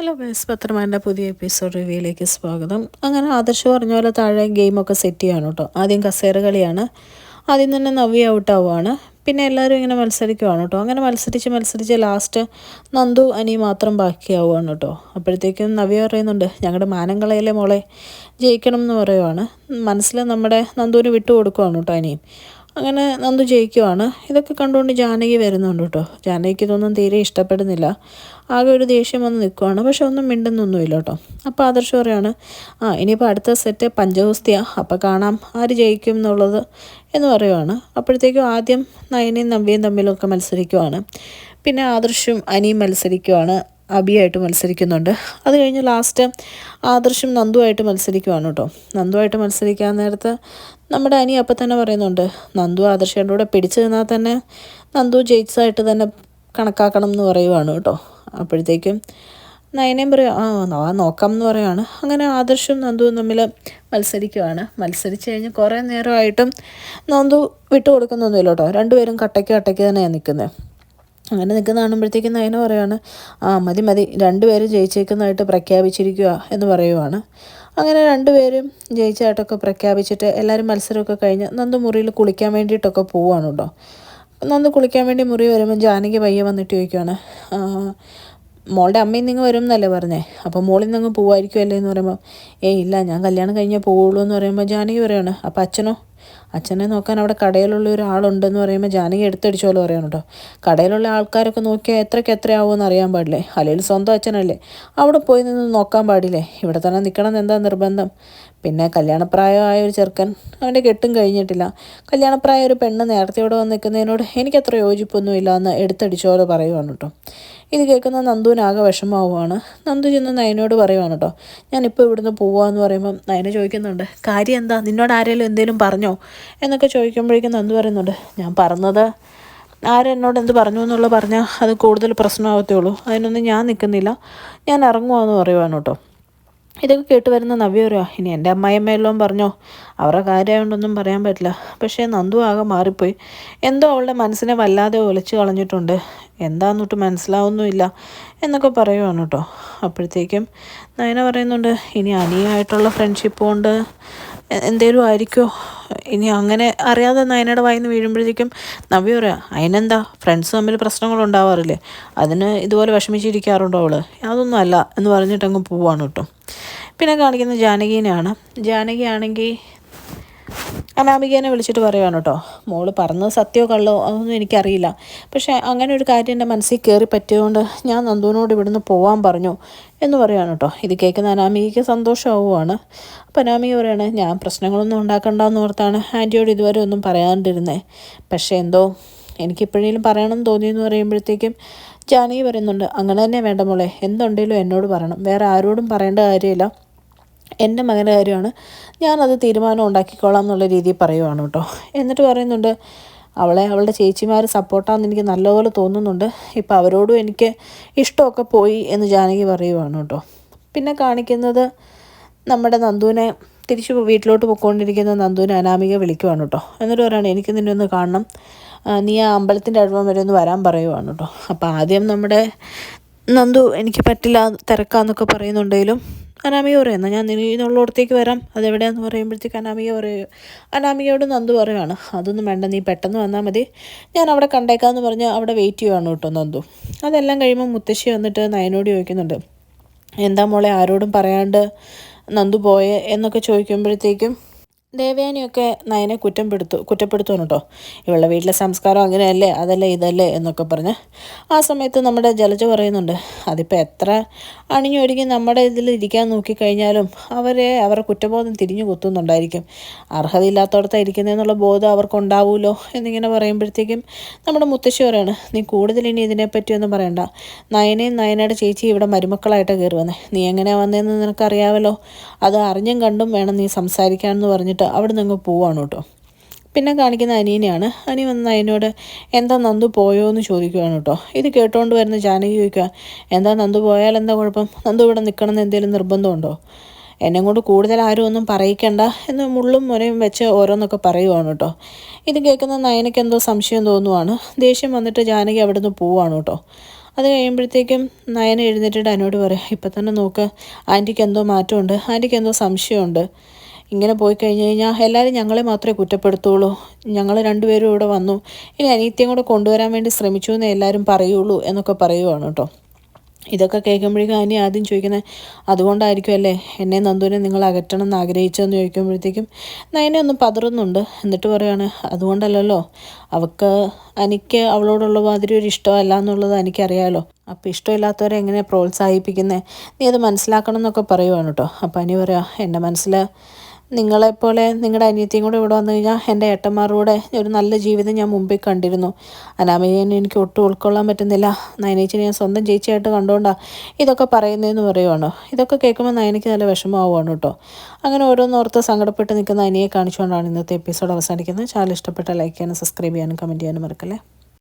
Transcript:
Hello guys, പത്രമാൻ്റെ പുതിയ episode റിവ്യൂയിലേക്ക് സ്വാഗതം. അങ്ങനെ ആദർശ് പറഞ്ഞ പോലെ താഴെ ഗെയിമൊക്കെ സെറ്റ് ചെയ്യാണ് കേട്ടോ. ആദ്യം കസേര കളിയാണ്. ആദ്യം തന്നെ നവ്യ ഔട്ടാവുകയാണ്. പിന്നെ എല്ലാവരും ഇങ്ങനെ മത്സരിക്കുവാണ് കേട്ടോ. അങ്ങനെ മത്സരിച്ച് ലാസ്റ്റ് നന്ദു അനി മാത്രം ബാക്കിയാവുകയാണ് കേട്ടോ. അപ്പോഴത്തേക്കും നവ്യ പറയുന്നുണ്ട്, ഞങ്ങളുടെ മാനങ്ങളയിലെ മോളെ ജയിക്കണം എന്ന് പറയുവാണ്. മനസ്സിൽ നമ്മുടെ നന്ദുവിന് വിട്ടു കൊടുക്കുവാണ് കേട്ടോ അനിയും. അങ്ങനെ നന്ദു ജയിക്കുവാണ്. ഇതൊക്കെ കണ്ടുകൊണ്ട് ജാനകി വരുന്നുണ്ട് കേട്ടോ. ജാനകിക്ക് ഇതൊന്നും തീരെ ഇഷ്ടപ്പെടുന്നില്ല. ആകെ ഒരു ദേഷ്യം വന്ന് നിൽക്കുവാണ്. പക്ഷെ ഒന്നും മിണ്ടുന്നൊന്നുമില്ല കേട്ടോ. അപ്പോൾ ആദർശ് പറയാണ്, ഇനിയിപ്പോൾ അടുത്ത സെറ്റ് പഞ്ചഗുസ്തിയാണ്, അപ്പോൾ കാണാം ആര് ജയിക്കും എന്നുള്ളത് എന്ന് പറയുവാണ്. അപ്പോഴത്തേക്കും ആദ്യം നയനയും നവ്യയും തമ്മിലൊക്കെ മത്സരിക്കുവാണ്. പിന്നെ ആദർശും അനിയും മത്സരിക്കുവാണ്. അബിയായിട്ട് മത്സരിക്കുന്നുണ്ട്. അത് കഴിഞ്ഞ് ലാസ്റ്റ് ആദർശും നന്ദുവായിട്ട് മത്സരിക്കുവാണ് കേട്ടോ. നന്ദുവായിട്ട് മത്സരിക്കാൻ നേരത്ത് നമ്മുടെ അനി അപ്പം തന്നെ പറയുന്നുണ്ട്, നന്ദു ആദർശയുടെ കൂടെ പിടിച്ചു നിന്നാൽ തന്നെ നന്ദു ജയിച്ചതായിട്ട് തന്നെ കണക്കാക്കണം എന്ന് പറയുവാണ് കേട്ടോ. അപ്പോഴത്തേക്കും നയനയും പറയും, നോക്കാം എന്ന് പറയുവാണ്. അങ്ങനെ ആദർശും നന്ദുവും തമ്മിൽ മത്സരിച്ച് കഴിഞ്ഞ് കുറേ നേരമായിട്ടും നന്ദു വിട്ടു കൊടുക്കുന്നൊന്നുമില്ല കേട്ടോ. രണ്ടുപേരും കട്ടയ്ക്ക് തന്നെയാണ് നിൽക്കുന്നത്. അങ്ങനെ നിൽക്കുന്ന കാണുമ്പോഴത്തേക്കും നയന പറയുവാണ്, മതി രണ്ടുപേരും ജയിച്ചേക്കുന്നതായിട്ട് പ്രഖ്യാപിച്ചിരിക്കുക എന്ന് പറയുവാണ്. അങ്ങനെ രണ്ടുപേരും ജയിച്ചതായിട്ടൊക്കെ പ്രഖ്യാപിച്ചിട്ട് എല്ലാവരും മത്സരമൊക്കെ കഴിഞ്ഞ് നന്ദു മുറിയിൽ കുളിക്കാൻ വേണ്ടിയിട്ടൊക്കെ പോവുകയാണ് കേട്ടോ. നന്ദു കുളിക്കാൻ വേണ്ടി മുറി വരുമ്പോൾ ജാനകി പയ്യെ വന്നിട്ട് ചോദിക്കുകയാണ്, മോളുടെ അമ്മയും നിങ്ങൾ വരും എന്നല്ലേ പറഞ്ഞേ, അപ്പോൾ മോളിൽ നിന്ന് പോവായിരിക്കുമല്ലേ എന്ന് പറയുമ്പോൾ, ഇല്ല ഞാൻ കല്യാണം കഴിഞ്ഞേ പോവുള്ളൂ എന്ന് പറയുമ്പോൾ ജാനകി പറയുകയാണ്, അപ്പോൾ അച്ഛനെ നോക്കാൻ അവിടെ കടയിലുള്ള ഒരാളുണ്ടെന്ന് പറയുമ്പോൾ ജാനകി എടുത്തടിച്ച പോലെ പറയണം കേട്ടോ. കടയിലുള്ള ആൾക്കാരൊക്കെ നോക്കിയാൽ എത്രയാവുമെന്ന് അറിയാൻ പാടില്ലേ, അല്ലെങ്കിൽ സ്വന്തം അച്ഛനല്ലേ, അവിടെ പോയി നിന്ന് നോക്കാൻ പാടില്ലേ, ഇവിടെ തന്നെ നിൽക്കണം എന്താ നിർബന്ധം. പിന്നെ കല്യാണപ്രായമായ ഒരു ചെറുക്കൻ, അവൻ്റെ കെട്ടും കഴിഞ്ഞിട്ടില്ല, കല്യാണപ്രായ ഒരു പെണ്ണ് നേരത്തെ ഇവിടെ വന്ന് നിൽക്കുന്നതിനോട് എനിക്കത്ര യോജിപ്പൊന്നുമില്ല എന്ന് എടുത്തടിച്ച പോലെ പറയുവാണ് കേട്ടോ. ഇത് കേൾക്കുന്ന നന്ദുവിനാകെ വിഷമമാവുകയാണ്. നന്ദു ചെന്ന് നയനോട് പറയുവാണ് കേട്ടോ, ഞാനിപ്പോൾ ഇവിടുന്ന് പോവാന്ന് പറയുമ്പം നയന ചോദിക്കുന്നുണ്ട്, കാര്യം എന്താ, നിന്നോട് ആരെങ്കിലും എന്തെങ്കിലും പറഞ്ഞോ എന്നൊക്കെ ചോദിക്കുമ്പോഴേക്കും നന്ദു പറയുന്നുണ്ട്, ഞാൻ പറഞ്ഞത് ആരെന്നോട് എന്ത് പറഞ്ഞു എന്നുള്ളത് പറഞ്ഞാൽ അത് കൂടുതൽ പ്രശ്നമാകത്തേ ഉള്ളൂ, അതിനൊന്നും ഞാൻ നിൽക്കുന്നില്ല, ഞാൻ ഇറങ്ങുവാന്ന് പറയുവാണ് കേട്ടോ. ഇതൊക്കെ കേട്ട് വരുന്ന നവ്യ പറയുക, ഇനി എൻ്റെ അമ്മായിയമ്മയെല്ലാം പറഞ്ഞോ, അവരുടെ കാര്യമായതുകൊണ്ടൊന്നും പറയാൻ പറ്റില്ല. പക്ഷേ നന്ദു ആകെ മാറിപ്പോയി, എന്തോ അവളുടെ മനസ്സിനെ വല്ലാതെ ഒലിച്ചു കളഞ്ഞിട്ടുണ്ട്, എന്താന്നൊട്ട് മനസ്സിലാവുന്നുമില്ല എന്നൊക്കെ പറയുവാണ് കേട്ടോ. അപ്പോഴത്തേക്കും നയന പറയുന്നുണ്ട്, ഇനി അനിയായിട്ടുള്ള ഫ്രണ്ട്ഷിപ്പ് കൊണ്ട് എന്തേലും ആയിരിക്കുമോ, ഇനി അങ്ങനെ അറിയാതെ നയനയുടെ വായിന്ന് വീഴുമ്പോഴത്തേക്കും നവ്യ പറയാം, അതിനെന്താ, ഫ്രണ്ട്സ് തമ്മിൽ പ്രശ്നങ്ങളുണ്ടാവാറില്ലേ, അതിന് ഇതുപോലെ വിഷമിച്ചിരിക്കാറുണ്ടോ അവൾ, അതൊന്നും അല്ല എന്ന് പറഞ്ഞിട്ട് അങ്ങ് പോവാണ് കേട്ടോ. പിന്നെ കാണിക്കുന്നത് ജാനകിയാണെങ്കിൽ അനാമികേനെ വിളിച്ചിട്ട് പറയുവാണ് കേട്ടോ, മോള് പറഞ്ഞത് സത്യമോ കള്ളോ അതൊന്നും എനിക്കറിയില്ല, പക്ഷേ അങ്ങനെ ഒരു കാര്യം എൻ്റെ മനസ്സിൽ കയറി പറ്റിയതുകൊണ്ട് ഞാൻ നന്ദുവിനോട് ഇവിടുന്ന് പോകാൻ പറഞ്ഞു എന്ന് പറയുവാണ് കേട്ടോ. ഇത് കേൾക്കുന്ന അനാമികയ്ക്ക് സന്തോഷമാവുകയാണ്. അപ്പോൾ അനാമിക പറയുകയാണ്, ഞാൻ പ്രശ്നങ്ങളൊന്നും ഉണ്ടാക്കണ്ടെന്ന് ഓർത്താണ് ആൻറ്റിയോട് ഇതുവരെ ഒന്നും പറയാണ്ടിരുന്നേ, പക്ഷേ എന്തോ എനിക്കിപ്പോഴേലും പറയണമെന്ന് തോന്നിയെന്ന് പറയുമ്പോഴത്തേക്കും ജാനകി പറയുന്നുണ്ട്, അങ്ങനെ തന്നെ വേണ്ട മോളെ, എന്തുണ്ടെങ്കിലും എന്നോട് പറയണം, വേറെ ആരോടും പറയേണ്ട കാര്യമില്ല, എൻ്റെ മകൻ്റെ കാര്യമാണ്, ഞാനത് തീരുമാനം ഉണ്ടാക്കിക്കോളാം എന്നുള്ള രീതിയിൽ പറയുവാണ് കേട്ടോ. എന്നിട്ട് പറയുന്നുണ്ട്, അവളുടെ ചേച്ചിമാർ സപ്പോർട്ടാണെന്ന് എനിക്ക് നല്ലപോലെ തോന്നുന്നുണ്ട്, ഇപ്പോൾ അവരോടും എനിക്ക് ഇഷ്ടമൊക്കെ പോയി എന്ന് ജാനകി പറയുവാണ് കേട്ടോ. പിന്നെ കാണിക്കുന്നത് നമ്മുടെ നന്ദുവിനെ തിരിച്ച് വീട്ടിലോട്ട് പോയിക്കൊണ്ടിരിക്കുന്ന നന്ദുവിനെ അനാമിക വിളിക്കുവാണ് കേട്ടോ. എന്നിട്ട് പറയുകയാണ്, എനിക്ക് നിന്നെ ഒന്ന് കാണണം, നീ ആ അമ്പലത്തിൻ്റെ അടുപ്പം വരെ ഒന്ന് വരാൻ പറയുവാണ് കേട്ടോ. അപ്പോൾ ആദ്യം നമ്മുടെ നന്ദു എനിക്ക് പറ്റില്ല തിരക്കാന്നൊക്കെ പറയുന്നുണ്ടെങ്കിലും അനാമിക പറയുന്നത്, ഞാൻ നിന്നുള്ളിടത്തേക്ക് വരാം, അതെവിടെയാണെന്ന് പറയുമ്പോഴത്തേക്ക് അനാമികയോട് നന്ദു പറയുവാണ്, അതൊന്നും വേണ്ട, നീ പെട്ടെന്ന് വന്നാൽ മതി, ഞാൻ അവിടെ കണ്ടേക്കാമെന്ന് പറഞ്ഞ് അവിടെ വെയിറ്റ് ചെയ്യുവാണ് കേട്ടോ നന്ദു. അതെല്ലാം കഴിയുമ്പോൾ മുത്തശ്ശി വന്നിട്ട് നയനോട് ചോദിക്കുന്നുണ്ട്, എന്താ മോളെ ആരോടും പറയാണ്ട് നന്ദു പോയേ എന്നൊക്കെ ചോദിക്കുമ്പോഴത്തേക്കും ദേവയാനിയൊക്കെ നയനെ കുറ്റപ്പെടുത്തുവാണ് കേട്ടോ. ഇവളുടെ വീട്ടിലെ സംസ്കാരം അങ്ങനെയല്ലേ, അതല്ലേ ഇതല്ലേ എന്നൊക്കെ പറഞ്ഞ്. ആ സമയത്ത് നമ്മുടെ ജലജ പറയുന്നുണ്ട്, അതിപ്പോൾ എത്ര അണിഞ്ഞൊരുങ്ങി നമ്മുടെ ഇതിൽ ഇരിക്കാൻ നോക്കിക്കഴിഞ്ഞാലും അവരുടെ കുറ്റബോധം തിരിഞ്ഞു കുത്തുന്നുണ്ടായിരിക്കും, അർഹതയില്ലാത്തടത്താണ് ഇരിക്കുന്നതെന്നുള്ള ബോധം അവർക്കുണ്ടാവുമല്ലോ എന്നിങ്ങനെ പറയുമ്പോഴത്തേക്കും നമ്മുടെ മുത്തശ്ശി പറയാണ്, നീ കൂടുതൽ ഇനി ഇതിനെപ്പറ്റിയൊന്നും പറയണ്ട, നയനയുടെ ചേച്ചി ഇവിടെ മരുമക്കളായിട്ട് കയറി വന്നേ, നീ എങ്ങനെയാണ് വന്നതെന്ന് നിനക്കറിയാമല്ലോ, അത് അറിഞ്ഞും കണ്ടും വേണം നീ സംസാരിക്കാമെന്ന് പറഞ്ഞിട്ട് അവിടെ നിന്ന് പോവാണ് കേട്ടോ. പിന്നെ കാണിക്കുന്ന അനീനെയാണ്. അനി വന്ന് അതിനോട് എന്താ നന്ദു പോയോ എന്ന് ചോദിക്കുകയാണ് കേട്ടോ. ഇത് കേട്ടുകൊണ്ട് വരുന്ന ജാനകി ചോദിക്കുക, എന്താ നന്ദു പോയാൽ എന്താ കുഴപ്പം, നന്ദു ഇവിടെ നിൽക്കണമെന്ന് എന്തെങ്കിലും നിർബന്ധമുണ്ടോ, എന്നെ കൊണ്ട് കൂടുതൽ ആരും ഒന്നും പറയിക്കണ്ട എന്ന് മുള്ളും മുനയും വെച്ച് ഓരോന്നൊക്കെ പറയുവാണ് കേട്ടോ. ഇത് കേൾക്കുന്ന നയനയ്ക്ക് എന്തോ സംശയം തോന്നുവാണ്. ദേഷ്യം വന്നിട്ട് ജാനകി അവിടെ നിന്ന് പോവാണ് കേട്ടോ. അത് കഴിയുമ്പോഴത്തേക്കും നയന എഴുന്നേറ്റിട്ട് എന്നോട് പറയാം, ഇപ്പം തന്നെ നോക്ക്, ആൻറ്റിക്ക് എന്തോ മാറ്റമുണ്ട്, ആൻറ്റിക്ക് എന്തോ സംശയമുണ്ട്. ഇങ്ങനെ പോയി കഴിഞ്ഞ് കഴിഞ്ഞാൽ എല്ലാവരും ഞങ്ങളെ മാത്രമേ കുറ്റപ്പെടുത്തുള്ളൂ. ഞങ്ങൾ രണ്ടുപേരും ഇവിടെ വന്നു, ഇനി അനിയത്തിയും കൂടെ കൊണ്ടുവരാൻ വേണ്ടി ശ്രമിച്ചു എന്നേ എല്ലാവരും പറയുള്ളൂ എന്നൊക്കെ പറയുവാണ് കേട്ടോ. ഇതൊക്കെ കേൾക്കുമ്പോഴേക്കും അനി ആദ്യം ചോദിക്കുന്നത്, അതുകൊണ്ടായിരിക്കും അല്ലേ എന്നെ നന്ദുവിനെ നിങ്ങൾ അകറ്റണം എന്ന് ആഗ്രഹിച്ചതെന്ന് ചോദിക്കുമ്പോഴത്തേക്കും നയനെ ഒന്ന് പതറുന്നുണ്ട്. എന്നിട്ട് പറയുകയാണ്, അതുകൊണ്ടല്ലല്ലോ, എനിക്ക് അവളോടുള്ള മാതിരി ഒരു ഇഷ്ടമല്ല എന്നുള്ളത് എനിക്കറിയാമല്ലോ. അപ്പോൾ ഇഷ്ടമില്ലാത്തവരെ എങ്ങനെ പ്രോത്സാഹിപ്പിക്കുന്നത്, നീ അത് മനസ്സിലാക്കണം എന്നൊക്കെ പറയുവാണ് കേട്ടോ. അപ്പോൾ അനി പറയാം, എൻ്റെ മനസ്സിൽ നിങ്ങളെപ്പോലെ നിങ്ങളുടെ അനിയത്തിയും കൂടെ ഇവിടെ വന്നു കഴിഞ്ഞാൽ എൻ്റെ ഏട്ടന്മാരുടെ ഒരു നല്ല ജീവിതം ഞാൻ മുമ്പിൽ കണ്ടിരുന്നു. അനാമികനെ എനിക്ക് ഒട്ടും ഉൾക്കൊള്ളാൻ പറ്റുന്നില്ല. നയനേച്ചിനെ ഞാൻ സ്വന്തം ചേച്ചിയായിട്ട് കണ്ടുകൊണ്ടാണ് ഇതൊക്കെ പറയുന്നതെന്ന് പറയുവാണ്. ഇതൊക്കെ കേൾക്കുമ്പോൾ നയനയ്ക്ക് നല്ല വിഷമമാവുകയാണ് കേട്ടോ. അങ്ങനെ ഓരോന്നോർത്ത് സങ്കടപ്പെട്ട് നിൽക്കുന്ന അനിയെ കാണിച്ചുകൊണ്ടാണ് ഇന്നത്തെ എപ്പിസോഡ് അവസാനിക്കുന്നത്. ചാനൽ ഇഷ്ടപ്പെട്ട ലൈക്ക് ചെയ്യാനും സബ്സ്ക്രൈബ് ചെയ്യാനും കമൻറ്റ് ചെയ്യാനും മറക്കല്ലേ.